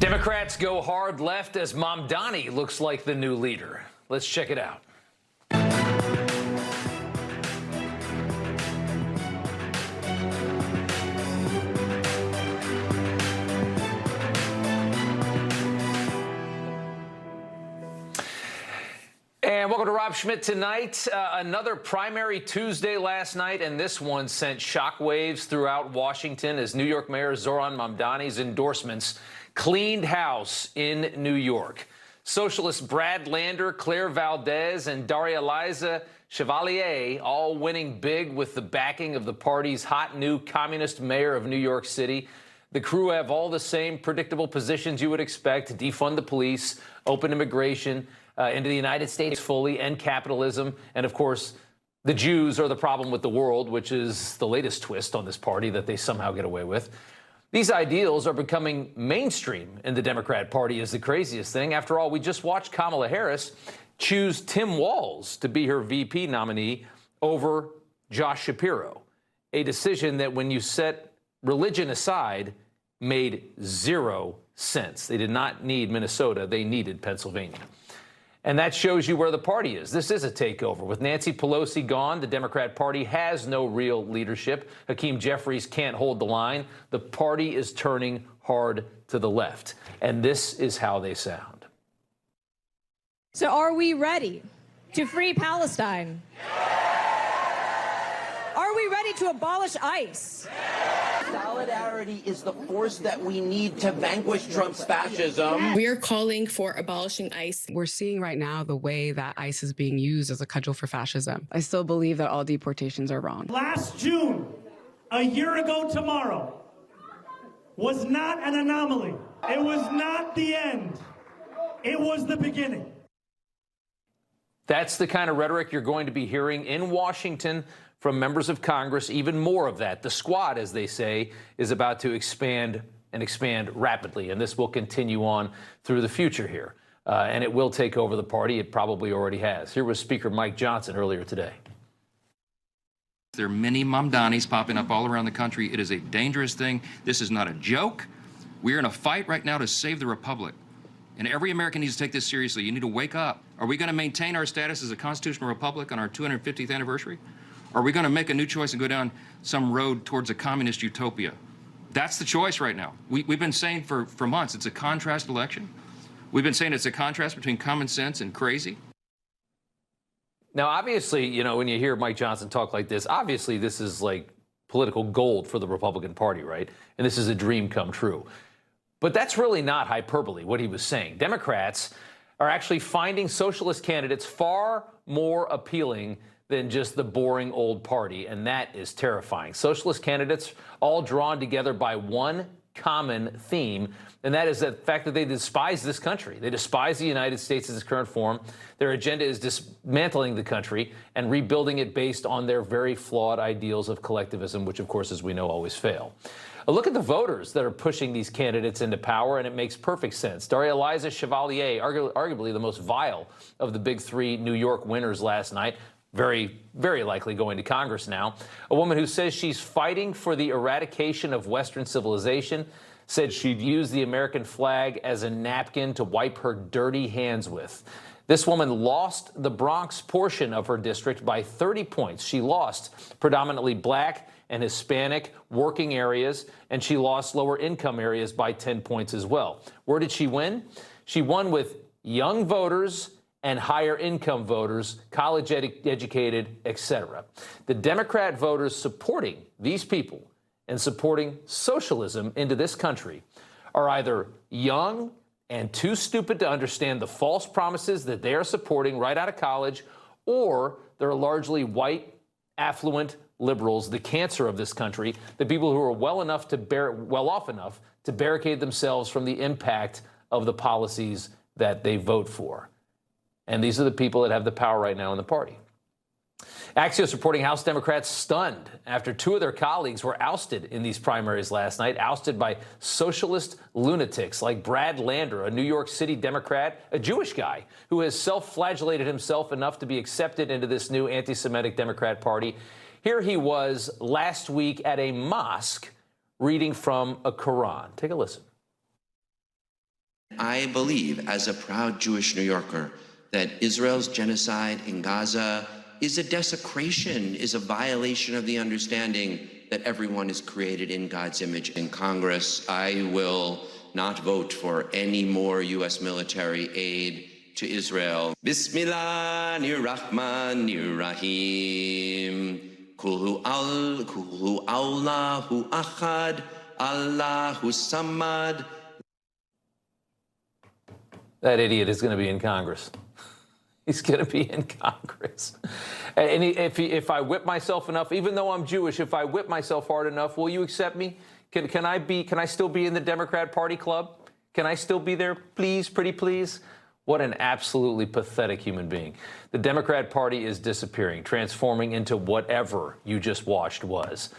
Democrats go hard left as Mamdani looks like the new leader. Let's check it out. And welcome to Rob Schmitt Tonight. Another primary Tuesday last night, and this one sent shockwaves throughout Washington as New York Mayor Zohran Mamdani's endorsements cleaned house in New York. Socialist Brad Lander, Claire Valdez, and Daria-Liza Chevalier all winning big with the backing of the party's hot new communist mayor of New York City. The crew have all the same predictable positions you would expect: defund the police, open immigration into the United States fully, end capitalism, and of course, the Jews are the problem with the world, which is the latest twist on this party that they somehow get away with. These ideals are becoming mainstream in the Democrat Party is the craziest thing. After all, we just watched Kamala Harris choose Tim Walz to be her VP nominee over Josh Shapiro, a decision that, when you set religion aside, made zero sense. They did not need Minnesota. They needed Pennsylvania. And that shows you where the party is. This is a takeover. With Nancy Pelosi gone, the Democrat Party has no real leadership. Hakeem Jeffries can't hold the line. The party is turning hard to the left. And this is how they sound. So are we ready to free Palestine? Are we ready to abolish ICE? Solidarity is the force that we need to vanquish Trump's fascism. We are calling for abolishing ICE. We're seeing right now the way that ICE is being used as a cudgel for fascism. I still believe that all deportations are wrong. Last June, a year ago tomorrow, was not an anomaly. It was not the end. It was the beginning. That's the kind of rhetoric you're going to be hearing in Washington from members of Congress. Even more of that. The squad, as they say, is about to expand and expand rapidly, and this will continue on through the future here. And it will take over the party. It probably already has. Here was Speaker Mike Johnson earlier today. There are many Mamdanis popping up all around the country. It is a dangerous thing. This is not a joke. We are in a fight right now to save the republic. And every American needs to take this seriously. You need to wake up. Are we going to maintain our status as a constitutional republic on our 250th anniversary? Are we going to make a new choice and go down some road towards a communist utopia? That's the choice right now. We've been saying for months it's a contrast election. We've been saying it's a contrast between common sense and crazy. Now, obviously, you know, when you hear Mike Johnson talk like this, obviously this is like political gold for the Republican Party, right? And this is a dream come true. But that's really not hyperbole, what he was saying. Democrats are actually finding socialist candidates far more appealing than just the boring old party, and that is terrifying. Socialist candidates all drawn together by one common theme, and that is the fact that they despise this country. They despise the United States in its current form. Their agenda is dismantling the country and rebuilding it based on their very flawed ideals of collectivism, which, of course, as we know, always fail. A look at the voters that are pushing these candidates into power, and it makes perfect sense. Daria-Liza Chevalier, arguably the most vile of the big three New York winners last night, very, very likely going to Congress now. A woman who says she's fighting for the eradication of Western civilization, said she'd use the American flag as a napkin to wipe her dirty hands with. This woman lost the Bronx portion of her district by 30 points. She lost predominantly black and Hispanic working areas, and she lost lower income areas by 10 points as well. Where did she win? She won with young voters and higher income voters, college educated, etc. The Democrat voters supporting these people and supporting socialism into this country are either young and too stupid to understand the false promises that they are supporting right out of college, or they're largely white, affluent liberals, the cancer of this country, the people who are well off enough to barricade themselves from the impact of the policies that they vote for. And these are the people that have the power right now in the party. Axios reporting House Democrats stunned after two of their colleagues were ousted in these primaries last night, ousted by socialist lunatics like Brad Lander, a New York City Democrat, a Jewish guy who has self-flagellated himself enough to be accepted into this new anti-Semitic Democrat Party. Here he was last week at a mosque reading from a Quran. Take a listen. I believe, as a proud Jewish New Yorker, that Israel's genocide in Gaza is a desecration, is a violation of the understanding that everyone is created in God's image. In Congress, I will not vote for any more U.S. military aid to Israel. Bismillahirrahmanirrahim. Kulhu Allahu Achad, Allahu Samad. That idiot is going to be in Congress. He's going to be in Congress. And if I whip myself enough, even though I'm Jewish, if I whip myself hard enough, will you accept me? Can I still be in the Democrat Party club? Can I still be there? Please, pretty please. What an absolutely pathetic human being. The Democrat Party is disappearing, transforming into whatever you just watched was.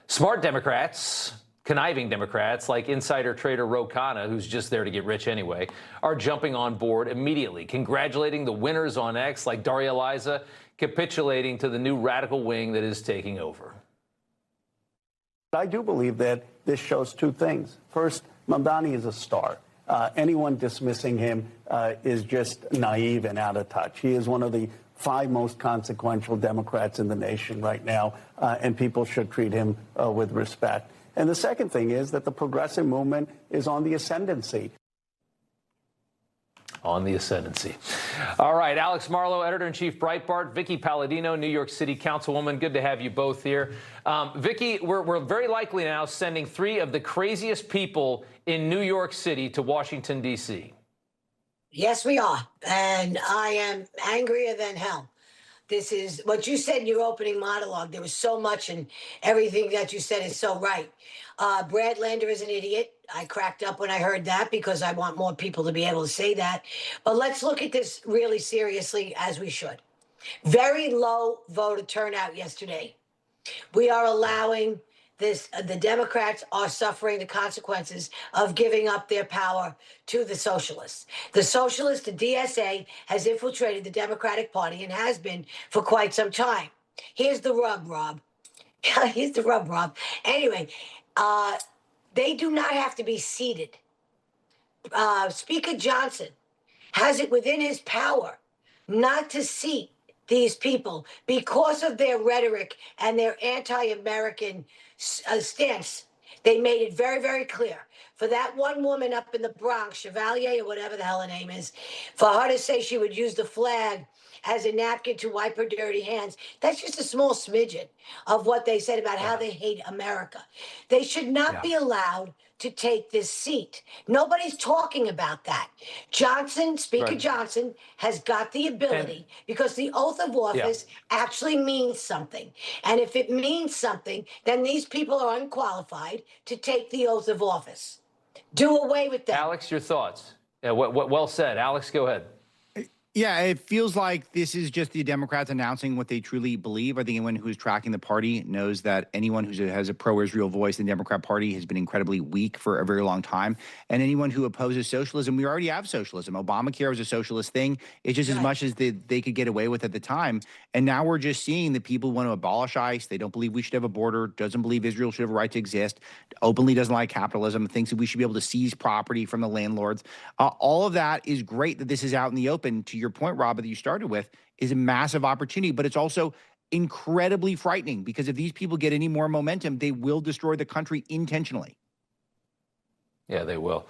Smart Democrats, conniving Democrats like insider trader Khanna, who's just there to get rich anyway, are jumping on board immediately, congratulating the winners on X like Daria Liza, capitulating to the new radical wing that is taking over. I do believe that this shows two things. First, Mamdani is a star. Anyone dismissing him is just naive and out of touch. He is one of the 5 most consequential Democrats in the nation right now, and people should treat him with respect. And the second thing is that the progressive movement is on the ascendancy. On the ascendancy. All right, Alex Marlow, editor-in-chief Breitbart, Vickie Paladino, New York City councilwoman. Good to have you both here. Vickie, we're very likely now sending 3 of the craziest people in New York City to Washington, D.C. Yes, we are. And I am angrier than hell. This is what you said in your opening monologue. There was so much, and everything that you said is so right. Brad Lander is an idiot. I cracked up when I heard that because I want more people to be able to say that. But let's look at this really seriously, as we should. Very low voter turnout yesterday. We are allowing this, the Democrats are suffering the consequences of giving up their power to the socialists. The socialists, the DSA, has infiltrated the Democratic Party and has been for quite some time. Here's the rub, Rob. Here's the rub, Rob. Anyway, they do not have to be seated. Speaker Johnson has it within his power not to seat these people because of their rhetoric and their anti-American stance. They made it very, very clear. For that one woman up in the Bronx, Chevalier or whatever the hell her name is, for her to say she would use the flag as a napkin to wipe her dirty hands, that's just a small smidgen of what they said about how they hate America. They should not be allowed to take this seat. Nobody's talking about that. Johnson, Speaker Johnson, has got the ability because the oath of office actually means something. And if it means something, then these people are unqualified to take the oath of office. Do away with that. Alex, your thoughts? Yeah, well said. Alex, go ahead. Yeah, it feels like this is just the Democrats announcing what they truly believe. I think anyone who's tracking the party knows that anyone who has a pro-Israel voice in the Democrat Party has been incredibly weak for a very long time. And anyone who opposes socialism, we already have socialism. Obamacare was a socialist thing. It's just as much as they could get away with at the time. And now we're just seeing that people want to abolish ICE. They don't believe we should have a border, doesn't believe Israel should have a right to exist, openly doesn't like capitalism, thinks that we should be able to seize property from the landlords. All of that is great that this is out in the open. To your point, Rob, that you started with, is a massive opportunity, but it's also incredibly frightening because if these people get any more momentum, they will destroy the country intentionally. Yeah, they will.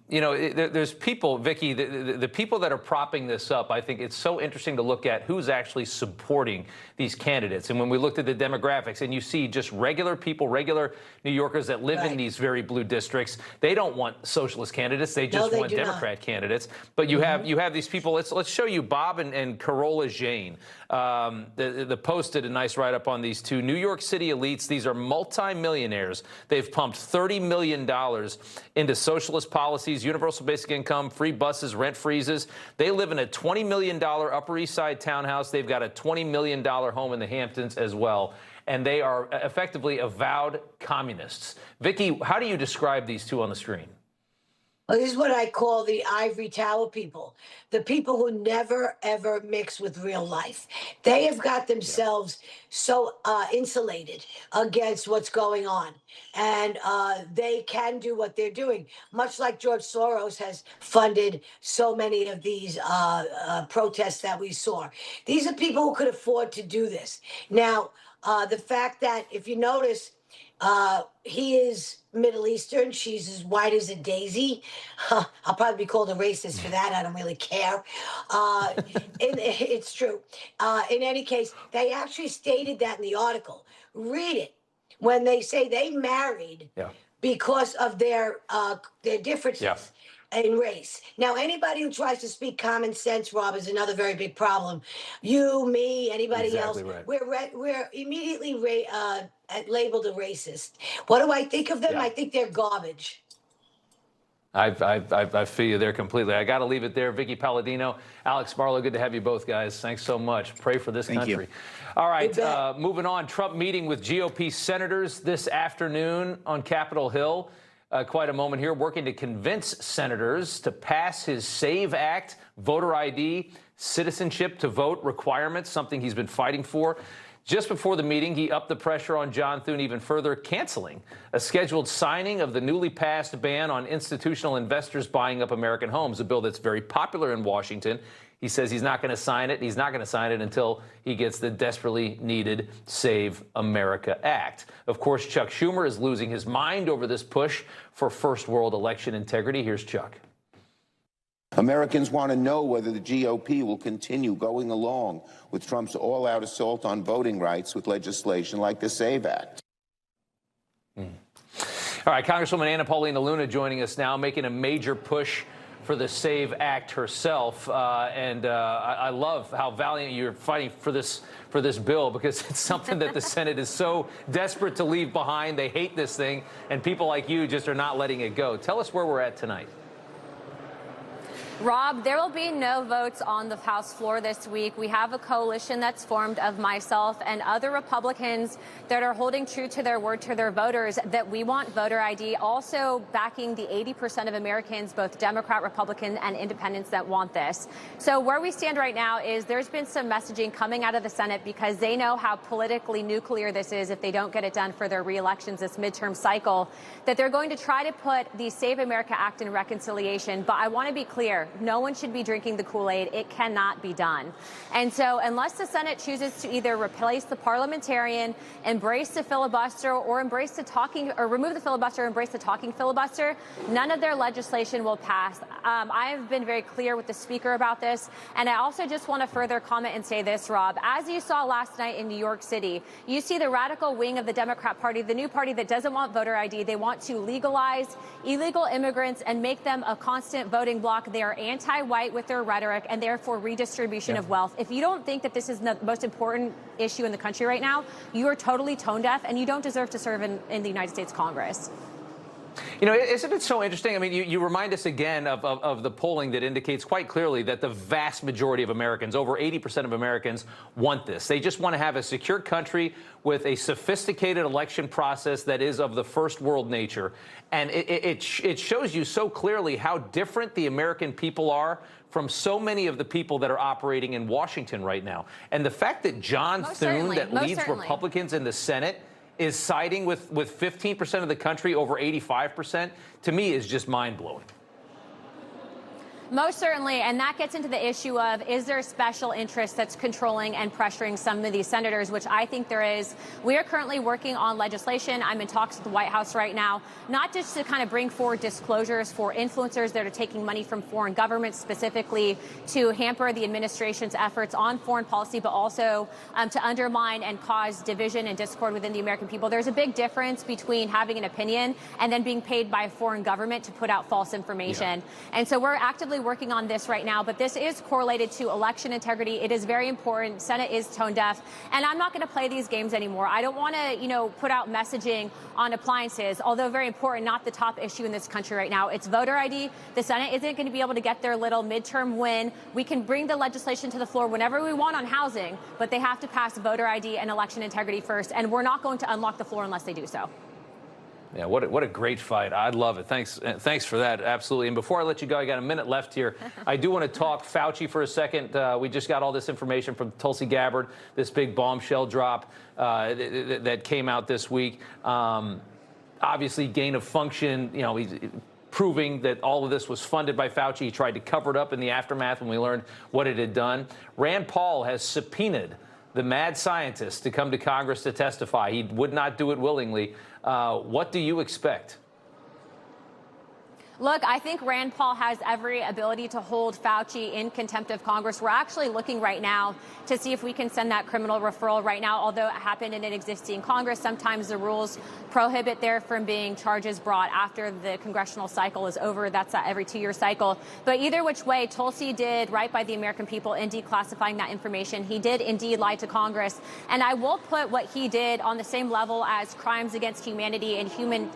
You know, there's people, Vickie, the people that are propping this up, I think it's so interesting to look at who's actually supporting these candidates. And when we looked at the demographics and you see just regular people, regular New Yorkers that live in these very blue districts, they don't want socialist candidates. They just want Democrat candidates. But you have these people. Let's show you Bob and Carola Jane. The Post did a nice write-up on these two New York City elites. These are multimillionaires. They've pumped $30 million into socialist policies, universal basic income, free buses, rent freezes. They live in a $20 million Upper East Side townhouse. They've got a $20 million home in the Hamptons as well. And they are effectively avowed communists. Vickie, how do you describe these two on the screen? Well, this is what I call the ivory tower people, the people who never, ever mix with real life. They have got themselves so insulated against what's going on. And they can do what they're doing, much like George Soros has funded so many of these protests that we saw. These are people who could afford to do this. Now, the fact that, if you notice, he is Middle Eastern. She's as white as a daisy. I'll probably be called a racist for that. I don't really care. It's true. In any case, they actually stated that in the article. Read it. When they say they married because of their differences in race. Now, anybody who tries to speak common sense, Rob, is another very big problem. You, me, anybody else, we're immediately labeled a racist. What do I think of them? I think they're garbage. I feel you there completely. I got to leave it there. Vickie Paladino, Alex Marlow, good to have you both, guys. Thanks so much. Pray for this country. You. All right, moving on. Trump meeting with GOP senators this afternoon on Capitol Hill. Quite a moment here, working to convince senators to pass his SAVE Act, voter ID, citizenship to vote requirements, something he's been fighting for. Just before the meeting, he upped the pressure on John Thune even further, canceling a scheduled signing of the newly passed ban on institutional investors buying up American homes, a bill that's very popular in Washington. He says he's not going to sign it, and he's not going to sign it until he gets the desperately needed Save America Act. Of course, Chuck Schumer is losing his mind over this push for first world election integrity. Here's Chuck. Americans want to know whether the GOP will continue going along with Trump's all-out assault on voting rights with legislation like the SAVE Act. All right, Congresswoman Paulina Luna joining us now, making a major push for the SAVE Act herself. I love how valiant you're fighting for this bill, because it's something that the Senate is so desperate to leave behind. They hate this thing, and people like you just are not letting it go. Tell us where we're at tonight. Rob, there will be no votes on the House floor this week. We have a coalition that's formed of myself and other Republicans that are holding true to their word to their voters that we want voter ID, also backing the 80% of Americans, both Democrat, Republican, and independents that want this. So where we stand right now is there's been some messaging coming out of the Senate, because they know how politically nuclear this is if they don't get it done for their re-elections this midterm cycle, that they're going to try to put the Save America Act in reconciliation. But I want to be clear. No one should be drinking the Kool-Aid. It cannot be done. And so unless the Senate chooses to either replace the parliamentarian, embrace the filibuster, or embrace the talking, or remove the filibuster, embrace the talking filibuster, none of their legislation will pass. I have been very clear with the Speaker about this. And I also just want to further comment and say this, Rob. As you saw last night in New York City, you see the radical wing of the Democrat Party, the new party that doesn't want voter ID. They want to legalize illegal immigrants and make them a constant voting bloc. They are anti-white with their rhetoric, and therefore redistribution of wealth. If you don't think that this is the most important issue in the country right now, you are totally tone deaf, and you don't deserve to serve in the United States Congress. You know, isn't it so interesting? I mean, you remind us again of the polling that indicates quite clearly that the vast majority of Americans, over 80% of Americans, want this. They just want to have a secure country with a sophisticated election process that is of the first world nature. And it shows you so clearly how different the American people are from so many of the people that are operating in Washington right now. And the fact that John Thune, that leads Republicans in the Senate, is siding with 15% of the country over 85%, to me is just mind-blowing. Most certainly, and that gets into the issue of, is there special interest that's controlling and pressuring some of these senators, which I think there is. We are currently working on legislation. I'm in talks with the White House right now, not just to kind of bring forward disclosures for influencers that are taking money from foreign governments, specifically to hamper the administration's efforts on foreign policy, but also to undermine and cause division and discord within the American people. There's a big difference between having an opinion and then being paid by a foreign government to put out false information. And so we're actively working on this right now, but this is correlated to election integrity. It is very important. Senate is tone deaf, and I'm not going to play these games anymore. I don't want to, put out messaging on appliances, although very important, not the top issue in this country right now. It's voter ID. The Senate isn't going to be able to get their little midterm win. We can bring the legislation to the floor whenever we want on housing, but they have to pass voter ID and election integrity first, and we're not going to unlock the floor unless they do so. Yeah, what a great fight. I love it. Thanks for that. Absolutely. And before I let you go, I got a minute left here. I do want to talk Fauci for a second. We just got all this information from Tulsi Gabbard, this big bombshell drop that came out this week. Obviously, gain of function. You know, he's proving that all of this was funded by Fauci. He tried to cover it up in the aftermath when we learned what it had done. Rand Paul has subpoenaed the mad scientist to come to Congress to testify. He would not do it willingly. What do you expect? Look, I think Rand Paul has every ability to hold Fauci in contempt of Congress. We're actually looking right now to see if we can send that criminal referral right now. Although it happened in an existing Congress, sometimes the rules prohibit there from being charges brought after the congressional cycle is over. That's every 2-year cycle. But either which way, Tulsi did right by the American people in declassifying that information. He did indeed lie to Congress. And I will put what he did on the same level as crimes against humanity and human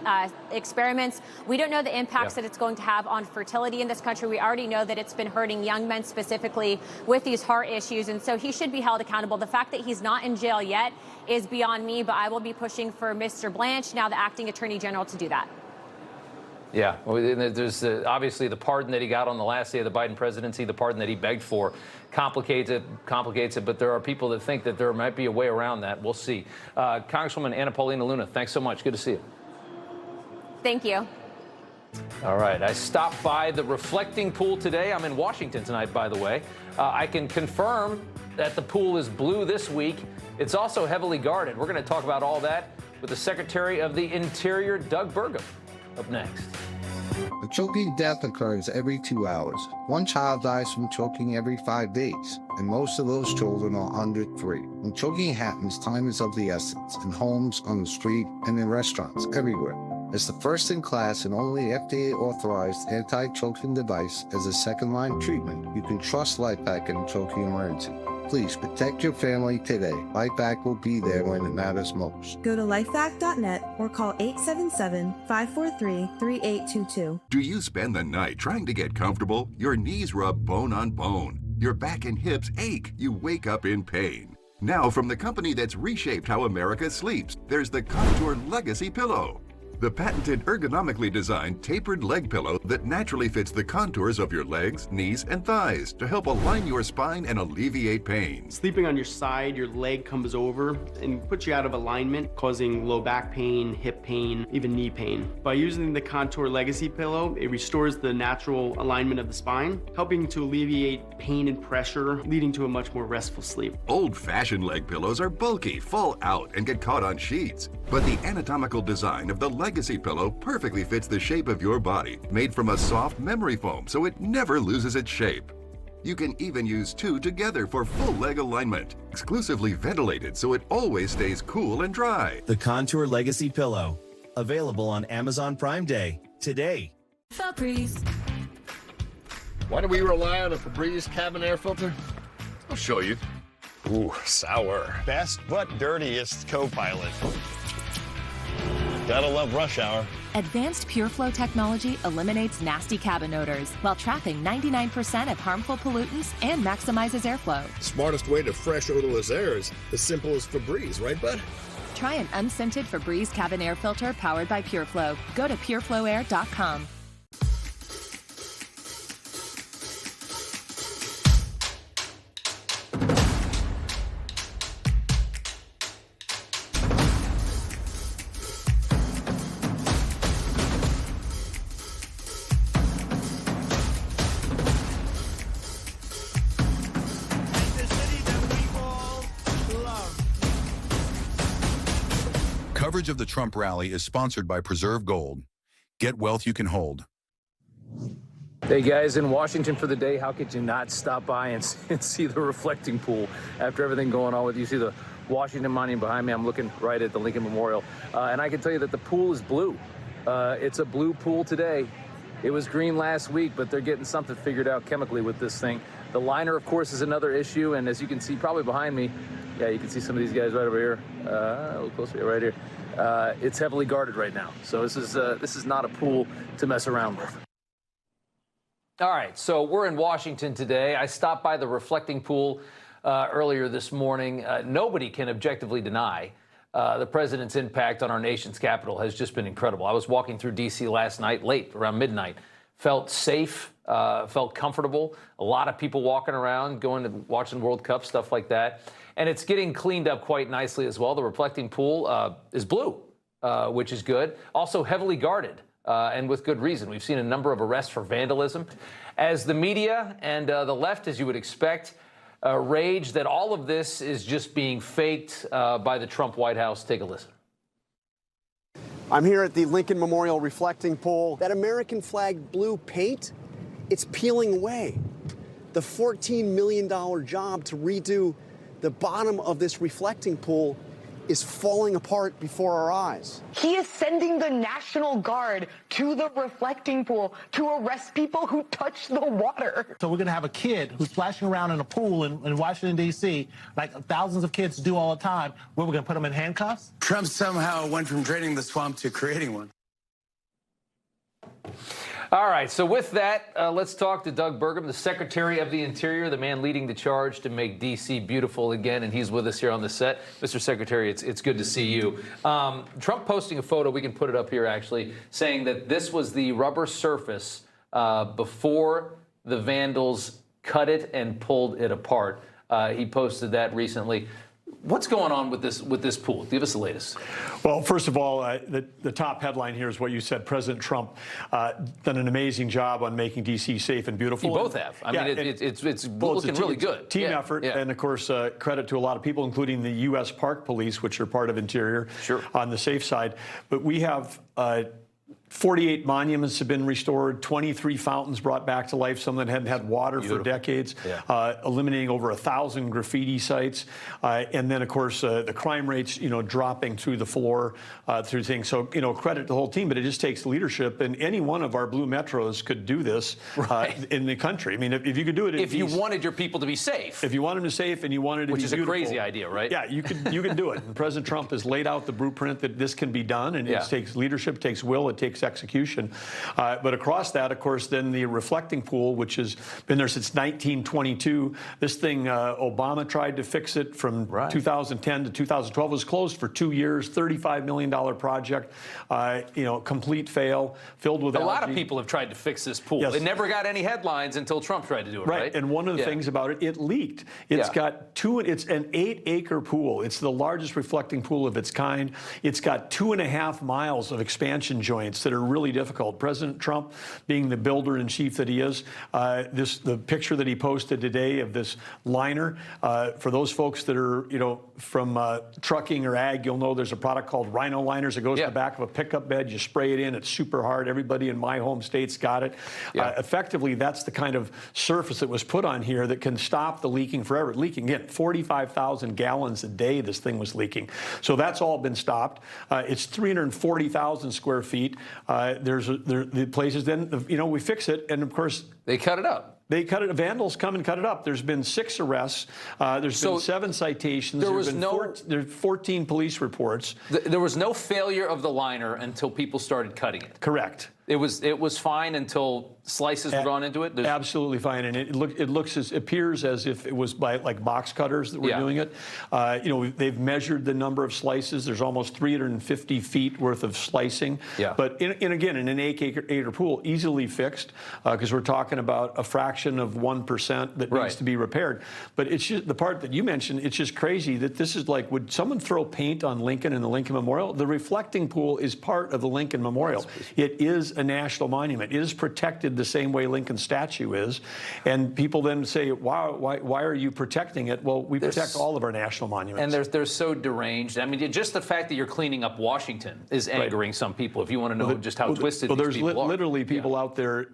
experiments. We don't know the impacts that it's going to have on fertility in this country. We already know that it's been hurting young men specifically with these heart issues, and so he should be held accountable. The fact that he's not in jail yet is beyond me, but I will be pushing for Mr. Blanche, now the acting attorney general, to do that. Yeah, well, there's obviously the pardon that he got on the last day of the Biden presidency, the pardon that he begged for, complicates it, but there are people that think that there might be a way around that. We'll see. Congresswoman Anna Paulina Luna, thanks so much. Good to see you. Thank you. All right, I stopped by the reflecting pool today. I'm in Washington tonight, by the way. I can confirm that the pool is blue this week. It's also heavily guarded. We're going to talk about all that with the Secretary of the Interior, Doug Burgum, up next. A choking death occurs every 2 hours. One child dies from choking every 5 days, and most of those children are under 3. When choking happens, time is of the essence, in homes, on the street, and in restaurants, everywhere. As the first-in-class and only FDA-authorized anti-choking device as a second-line treatment, you can trust LifeVac in a choking emergency. Please protect your family today. LifeVac will be there when it matters most. Go to lifevac.net or call 877-543-3822. Do you spend the night trying to get comfortable? Your knees rub bone on bone. Your back and hips ache. You wake up in pain. Now, from the company that's reshaped how America sleeps, there's the Contour Legacy Pillow. The patented ergonomically designed tapered leg pillow that naturally fits the contours of your legs, knees, and thighs to help align your spine and alleviate pain. Sleeping on your side, your leg comes over and puts you out of alignment, causing low back pain, hip pain, even knee pain. By using the Contour Legacy Pillow, it restores the natural alignment of the spine, helping to alleviate pain and pressure, leading to a much more restful sleep. Old-fashioned leg pillows are bulky, fall out, and get caught on sheets. But the anatomical design of the Legacy Pillow perfectly fits the shape of your body, made from a soft memory foam so it never loses its shape. You can even use 2 together for full leg alignment, exclusively ventilated so it always stays cool and dry. The Contour Legacy Pillow, available on Amazon Prime Day today. Febreze. Why do we rely on a Febreze cabin air filter? I'll show you. Ooh, sour. Best but dirtiest co-pilot. Gotta love rush hour. Advanced PureFlow technology eliminates nasty cabin odors while trapping 99% of harmful pollutants and maximizes airflow. Smartest way to fresh odorless air is as simple as Febreze, right, bud? Try an unscented Febreze cabin air filter powered by PureFlow. Go to pureflowair.com. Coverage of the Trump rally is sponsored by Preserve Gold. Get wealth you can hold. Hey guys, in Washington for the day. How could you not stop by and see the reflecting pool after everything going on with you? See the Washington Monument behind me. I'm looking right at the Lincoln Memorial. And I can tell you that the pool is blue. It's a blue pool today. It was green last week, but they're getting something figured out chemically with this thing. The liner, of course, is another issue. And as you can see probably behind me, yeah, you can see some of these guys right over here. A little closer, right here. It's heavily guarded right now. So this is not a pool to mess around with. All right, so we're in Washington today. I stopped by the reflecting pool earlier this morning. Nobody can objectively deny the president's impact on our nation's capital has just been incredible. I was walking through D.C. last night, late, around midnight. Felt safe, felt comfortable. A lot of people walking around, going to watching World Cup, stuff like that. And it's getting cleaned up quite nicely as well. The reflecting pool is blue, which is good. Also heavily guarded, and with good reason. We've seen a number of arrests for vandalism. As the media and the left, as you would expect, rage that all of this is just being faked by the Trump White House. Take a listen. I'm here at the Lincoln Memorial reflecting pool. That American flag blue paint, it's peeling away. The $14 million job to redo the bottom of this reflecting pool is falling apart before our eyes. He is sending the National Guard to the reflecting pool to arrest people who touch the water. So we're going to have a kid who's splashing around in a pool in Washington, D.C., like thousands of kids do all the time. Where we're going to put them in handcuffs? Trump somehow went from draining the swamp to creating one. All right, so with that, let's talk to Doug Burgum, the Secretary of the Interior, the man leading the charge to make D.C. beautiful again, and he's with us here on the set. Mr. Secretary, it's good to see you. Trump posting a photo, we can put it up here actually, saying that this was the rubber surface before the vandals cut it and pulled it apart. He posted that recently. What's going on with this pool? Give us the latest. Well, first of all, the top headline here is what you said. President Trump done an amazing job on making D.C. safe and beautiful. You both have. I mean, it's looking really good. Team effort, and of course, credit to a lot of people, including the U.S. Park Police, which are part of Interior, on the safe side. But we have 48 monuments have been restored, 23 fountains brought back to life, some that hadn't had water for decades, eliminating over 1,000 graffiti sites. And then, of course, the crime rates, dropping through the floor, through things. So, credit to the whole team, but it just takes leadership. And any one of our blue metros could do this in the country. I mean, if you could do it. If you wanted your people to be safe. If you wanted them to be safe and you wanted it to be beautiful. Which is a crazy idea, right? Yeah, you can do it. And President Trump has laid out the blueprint that this can be done. And it takes leadership, it takes will, it takes execution. But across that, of course, then the reflecting pool, which has been there since 1922. This thing, Obama tried to fix it from 2010 to 2012. It was closed for 2 years, $35 million project, complete fail, filled with a algae. lot of people have tried to fix this pool. It never got any headlines until Trump tried to do it, right? And one of the things about it, it leaked. It's got it's an 8-acre pool. It's the largest reflecting pool of its kind. It's got 2.5 miles of expansion joints that are really difficult. President Trump, being the builder in chief that he is, the picture that he posted today of this liner, for those folks that are from trucking or ag, you'll know there's a product called Rhino Liners. It goes to the back of a pickup bed. You spray it in. It's super hard. Everybody in my home state's got it. Effectively, that's the kind of surface that was put on here that can stop the leaking forever. Leaking again, 45,000 gallons a day. This thing was leaking, so that's all been stopped. It's 340,000 square feet. There's the places. Then we fix it, and of course they cut it up. They cut it. Vandals come and cut it up. There's been 6 arrests. There's been 7 citations. There's 14 police reports. There was no failure of the liner until people started cutting it. Correct. It was fine until slices were gone into it. Absolutely fine, and it appears as if it was by like box cutters that were doing it. They've measured the number of slices. There's almost 350 feet worth of slicing. But again, in an 8-acre pool, easily fixed, because we're talking about a fraction of 1% that needs to be repaired. But it's just the part that you mentioned. It's just crazy that this is like, would someone throw paint on Lincoln and the Lincoln Memorial? The reflecting pool is part of the Lincoln Memorial. It is a national monument. It is protected the same way Lincoln's statue is. And people then say, why are you protecting it? Well, we protect all of our national monuments. And they're so deranged. I mean, just the fact that you're cleaning up Washington is angering some people, if you want to know just how twisted these people are. There's literally people out there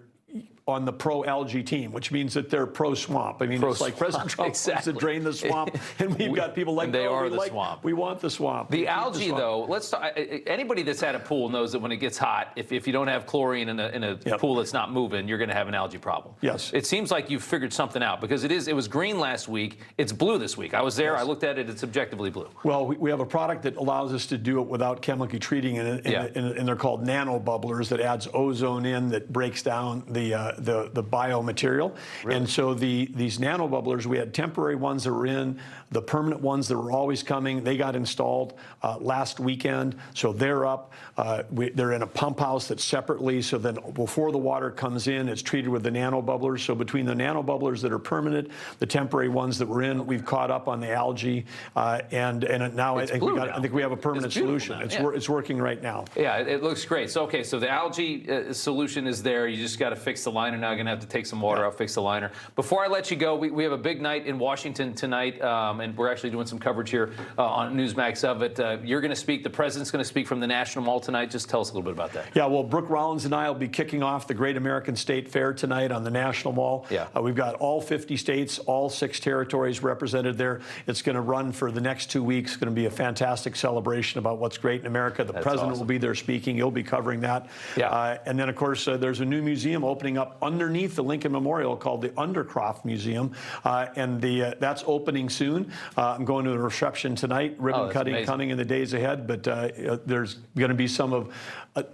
on the pro-algae team, which means that they're pro-swamp. I mean, it's like President Trump wants to drain the swamp, and we've got people like, they are the swamp. We want the swamp. The algae, though, let's talk. Anybody that's had a pool knows that when it gets hot, if you don't have chlorine in a pool that's not moving, you're going to have an algae problem. Yes. It seems like you've figured something out, because it was green last week. It's blue this week. I was there. I looked at it. It's objectively blue. Well, we have a product that allows us to do it without chemically treating it, and they're called nano bubblers that adds ozone in that breaks down the the biomaterial. Really? And so these nanobubblers, we had temporary ones that were in, the permanent ones that were always coming, they got installed last weekend. So they're up. They're in a pump house that's separately. So then before the water comes in, it's treated with the nanobubblers. So between the nanobubblers that are permanent, the temporary ones that were in, we've caught up on the algae. And now I think we have a permanent solution. It's working right now. Yeah, it looks great. So, okay, so the algae solution is there. You just got to fix the liner. Now you're going to have to take some water out, fix the liner. Before I let you go, we have a big night in Washington tonight, and we're actually doing some coverage here on Newsmax of it. You're going to speak. The president's going to speak from the National Mall tonight. Just tell us a little bit about that. Yeah, well, Brooke Rollins and I will be kicking off the Great American State Fair tonight on the National Mall. Yeah. We've got all 50 states, all 6 territories represented there. It's going to run for the next 2 weeks. It's going to be a fantastic celebration about what's great in America. The president will be there speaking. He'll be covering that. Yeah. And then, of course, there's a new museum opening up underneath the Lincoln Memorial called the Undercroft Museum, and that's opening soon. I'm going to the reception tonight, ribbon cutting in the days ahead, but there's going to be some of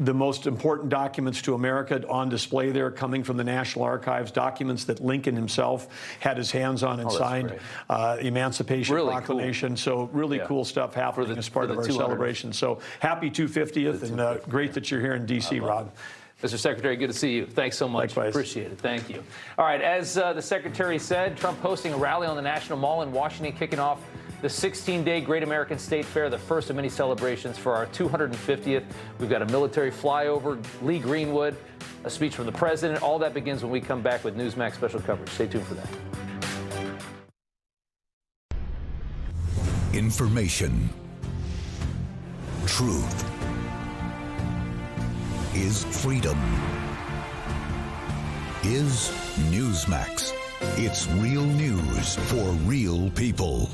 the most important documents to America on display there, coming from the National Archives, documents that Lincoln himself had his hands on and signed, the Emancipation Proclamation. Cool. So really cool stuff happening as part of our celebration. So happy 250th, and great that you're here in D.C., Rob. Mr. Secretary, good to see you. Thanks so much. Likewise. Appreciate it. Thank you. All right, as the Secretary said, Trump hosting a rally on the National Mall in Washington, kicking off the 16-day Great American State Fair, the first of many celebrations for our 250th. We've got a military flyover, Lee Greenwood, a speech from the president. All that begins when we come back with Newsmax special coverage. Stay tuned for that. Information. Truth. Is freedom. Is Newsmax. It's real news for real people.